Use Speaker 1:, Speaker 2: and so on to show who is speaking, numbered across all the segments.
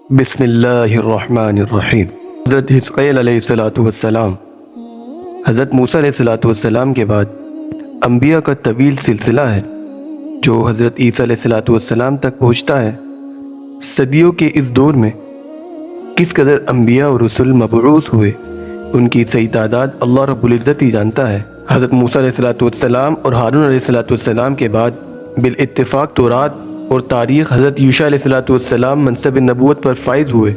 Speaker 1: بسم اللہ الرحمن الرحیم۔ حضرت حزقیل علیہ السلام، حضرت موسیٰ علیہ السلام کے بعد انبیاء کا طویل سلسلہ ہے جو حضرت عیسیٰ علیہ السلام تک پہنچتا ہے۔ صدیوں کے اس دور میں کس قدر انبیاء اور رسول مبعوث ہوئے، ان کی صحیح تعداد اللہ رب العزت ہی جانتا ہے۔ حضرت موسیٰ علیہ السلام اور ہارون علیہ السلام کے بعد بالاتفاق تورات اور تاریخ حضرت یوشع علیہ السلام منصب نبوت پر فائز ہوئے۔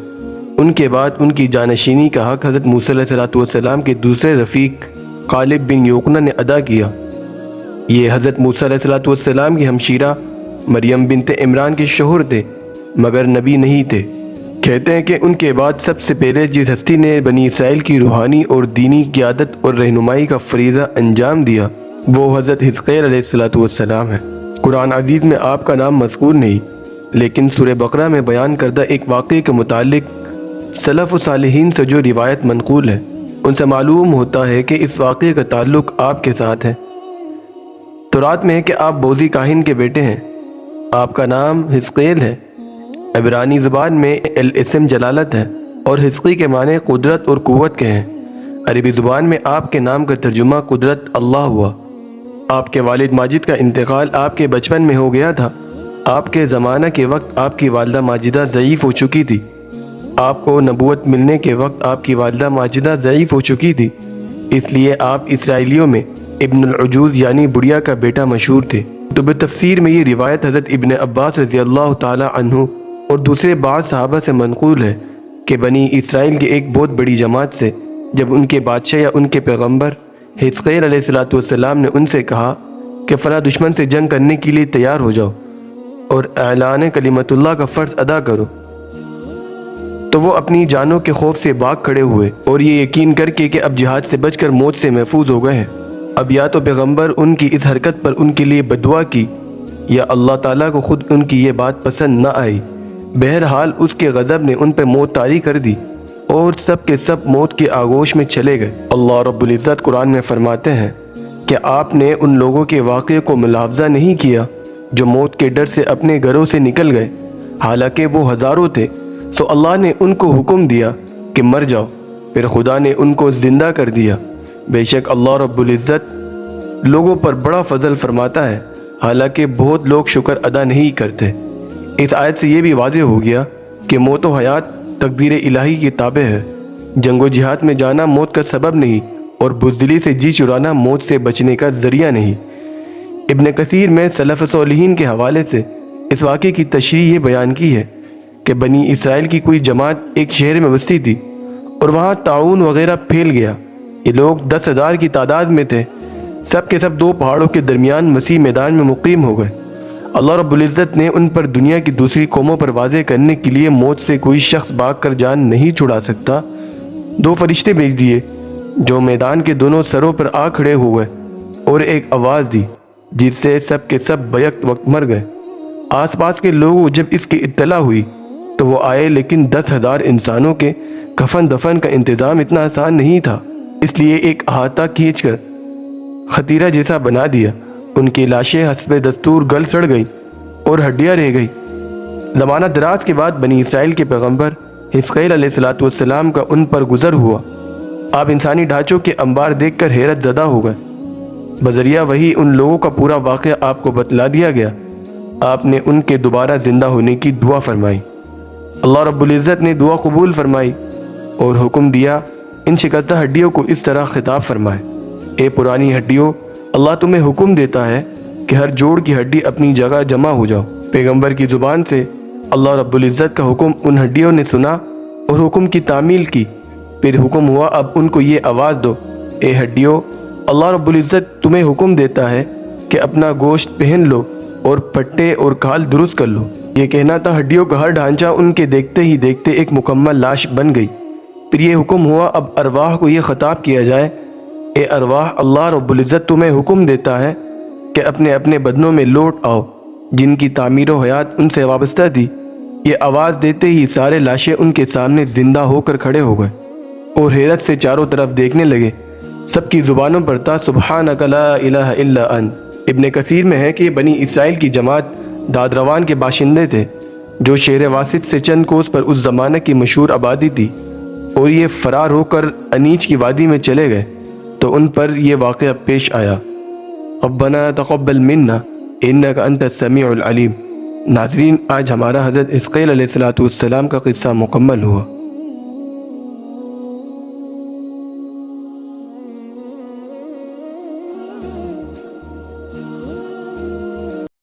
Speaker 1: ان کے بعد ان کی جانشینی کا حق حضرت موسیٰ علیہ السلام کے دوسرے رفیق غالب بن یوقنا نے ادا کیا۔ یہ حضرت موسیٰ علیہ السلام کی ہمشیرہ مریم بنت عمران کے شوہر تھے مگر نبی نہیں تھے۔ کہتے ہیں کہ ان کے بعد سب سے پہلے جس ہستی نے بنی اسرائیل کی روحانی اور دینی قیادت اور رہنمائی کا فریضہ انجام دیا وہ حضرت حزقیل علیہ السلام ہے۔ قرآن عزیز میں آپ کا نام مذکور نہیں، لیکن سورہ بقرہ میں بیان کردہ ایک واقعے کے متعلق سلف و صالحین سے جو روایت منقول ہے ان سے معلوم ہوتا ہے کہ اس واقعے کا تعلق آپ کے ساتھ ہے۔ تورات میں ہے کہ آپ بوزی کاہن کے بیٹے ہیں۔ آپ کا نام حزقیل ہے۔ عبرانی زبان میں الاسم جلالت ہے اور حزقی کے معنی قدرت اور قوت کے ہیں۔ عربی زبان میں آپ کے نام کا ترجمہ قدرت اللہ ہوا۔ آپ کے والد ماجد کا انتقال آپ کے بچپن میں ہو گیا تھا۔ آپ کے زمانہ کے وقت آپ کی والدہ ماجدہ ضعیف ہو چکی تھی۔ آپ کو نبوت ملنے کے وقت آپ کی والدہ ماجدہ ضعیف ہو چکی تھی، اس لیے آپ اسرائیلیوں میں ابن العجوز یعنی بڑھیا کا بیٹا مشہور تھے۔ تو تفسیر میں یہ روایت حضرت ابن عباس رضی اللہ تعالی عنہ اور دوسرے بعض صحابہ سے منقول ہے کہ بنی اسرائیل کی ایک بہت بڑی جماعت سے جب ان کے بادشاہ یا ان کے پیغمبر حزقیل علیہ السلام نے ان سے کہا کہ فلاں دشمن سے جنگ کرنے کے لیے تیار ہو جاؤ اور اعلان کلمت اللہ کا فرض ادا کرو، تو وہ اپنی جانوں کے خوف سے بھاگ کھڑے ہوئے اور یہ یقین کر کے کہ اب جہاد سے بچ کر موت سے محفوظ ہو گئے ہیں۔ اب یا تو پیغمبر ان کی اس حرکت پر ان کے لیے بددعا کی یا اللہ تعالیٰ کو خود ان کی یہ بات پسند نہ آئی۔ بہرحال اس کے غضب نے ان پہ موت طاری کر دی اور سب کے سب موت کی آغوش میں چلے گئے۔ اللہ رب العزت قرآن میں فرماتے ہیں کہ آپ نے ان لوگوں کے واقعے کو ملاحظہ نہیں کیا جو موت کے ڈر سے اپنے گھروں سے نکل گئے، حالانکہ وہ ہزاروں تھے۔ سو اللہ نے ان کو حکم دیا کہ مر جاؤ، پھر خدا نے ان کو زندہ کر دیا۔ بے شک اللہ رب العزت لوگوں پر بڑا فضل فرماتا ہے، حالانکہ بہت لوگ شکر ادا نہیں کرتے۔ اس آیت سے یہ بھی واضح ہو گیا کہ موت و حیات تقدیر الہی کی تابع ہے۔ جنگ و جہاد میں جانا موت کا سبب نہیں اور بزدلی سے جی چرانا موت سے بچنے کا ذریعہ نہیں۔ ابن کثیر میں سلف صالحین کے حوالے سے اس واقعے کی تشریح یہ بیان کی ہے کہ بنی اسرائیل کی کوئی جماعت ایک شہر میں بستی تھی اور وہاں طاعون وغیرہ پھیل گیا۔ یہ لوگ 10,000 کی تعداد میں تھے، سب کے سب دو پہاڑوں کے درمیان وسیع میدان میں مقیم ہو گئے۔ اللہ رب العزت نے ان پر دنیا کی دوسری قوموں پر واضح کرنے کے لیے موت سے کوئی شخص بھاگ کر جان نہیں چھڑا سکتا، 2 فرشتے بھیج دیے جو میدان کے دونوں سروں پر آ کھڑے ہوئے اور ایک آواز دی جس سے سب کے سب بیک وقت مر گئے۔ آس پاس کے لوگوں جب اس کی اطلاع ہوئی تو وہ آئے، لیکن 10,000 انسانوں کے کفن دفن کا انتظام اتنا آسان نہیں تھا، اس لیے ایک احاطہ کھینچ کر خطیرہ جیسا بنا دیا۔ ان کی لاشیں حسب دستور گل سڑ گئی اور ہڈیاں رہ گئی۔ زمانہ دراز کے بعد بنی اسرائیل کے پیغمبر حزقیل علیہ السلام کا ان پر گزر ہوا۔ آپ انسانی ڈھانچوں کے انبار دیکھ کر حیرت زدہ ہو گئے۔ بذریعہ وہی ان لوگوں کا پورا واقعہ آپ کو بتلا دیا گیا۔ آپ نے ان کے دوبارہ زندہ ہونے کی دعا فرمائی۔ اللہ رب العزت نے دعا قبول فرمائی اور حکم دیا ان شکستہ ہڈیوں کو اس طرح خطاب فرمائے، اے پرانی ہڈیوں، اللہ تمہیں حکم دیتا ہے کہ ہر جوڑ کی ہڈی اپنی جگہ جمع ہو جاؤ۔ پیغمبر کی زبان سے اللہ رب العزت کا حکم ان ہڈیوں نے سنا اور حکم کی تعمیل کی۔ پھر حکم ہوا اب ان کو یہ آواز دو، اے ہڈیوں، اللہ رب العزت تمہیں حکم دیتا ہے کہ اپنا گوشت پہن لو اور پٹے اور کھال درست کر لو۔ یہ کہنا تھا ہڈیوں کا ہر ڈھانچہ ان کے دیکھتے ہی دیکھتے ایک مکمل لاش بن گئی۔ پھر یہ حکم ہوا اب ارواح کو یہ خطاب کیا جائے، اے ارواح، اللہ رب العزت تمہیں حکم دیتا ہے کہ اپنے اپنے بدنوں میں لوٹ آؤ جن کی تعمیر و حیات ان سے وابستہ تھی۔ یہ آواز دیتے ہی سارے لاشیں ان کے سامنے زندہ ہو کر کھڑے ہو گئے اور حیرت سے چاروں طرف دیکھنے لگے۔ سب کی زبانوں پر تھا سبحانک لا الہ الا انت۔ ابن کثیر میں ہے کہ بنی اسرائیل کی جماعت دادروان کے باشندے تھے۔ جو شہر واسط سے چند کوس پر اس زمانے کی مشہور آبادی تھی، اور یہ فرار ہو کر انیج کی وادی میں چلے گئے تو ان پر یہ واقعہ پیش آیا۔ ربنا تقبل منا انک انت السمیع العلیم۔ ناظرین، آج ہمارا حضرت حزقیل علیہ السلام کا قصہ مکمل ہوا۔